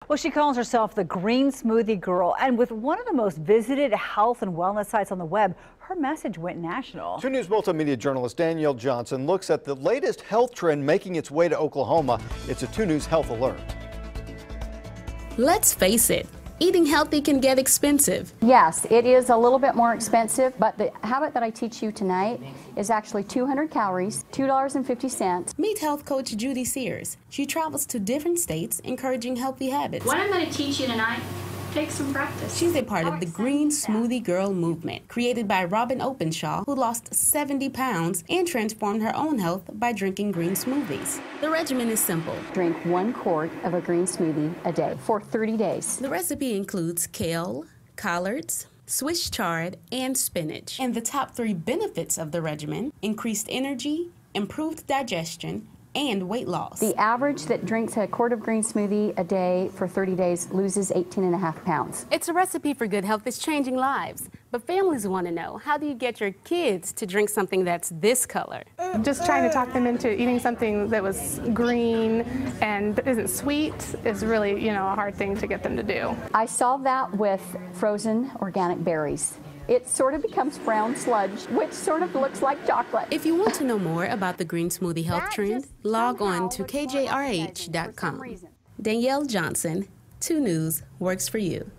Well, she calls herself the Green Smoothie Girl, and with one of the most visited health and wellness sites on the web, her message went national. 2 News multimedia journalist Danielle Johnson looks at the latest health trend making its way to Oklahoma. It's a 2 News Health Alert. Let's face it, eating healthy can get expensive. Yes, it is a little bit more expensive, but the habit that I teach you tonight is actually 200 calories, $2.50. Meet health coach Judy Sears. She travels to different states encouraging healthy habits. What I'm going to teach you tonight takes some practice. She's a part of the Green Smoothie Girl movement, created by Robin Openshaw, who lost 70 pounds and transformed her own health by drinking green smoothies. The regimen is simple. Drink 1 quart of a green smoothie a day for 30 days. The recipe includes kale, collards, Swiss chard, and spinach. And the top 3 benefits of the regimen: increased energy, improved digestion, and weight loss. The average that drinks a quart of green smoothie a day for 30 days loses 18.5 pounds. It's a recipe for good health that's changing lives. But families want to know, how do you get your kids to drink something that's this color? Just trying to talk them into eating something that was green and isn't sweet is really, a hard thing to get them to do. I solved that with frozen organic berries. It sort of becomes brown sludge, which sort of looks like chocolate. If you want to know more about the green smoothie health trend, log on to kjrh.com. Danielle Johnson, 2 News works for you.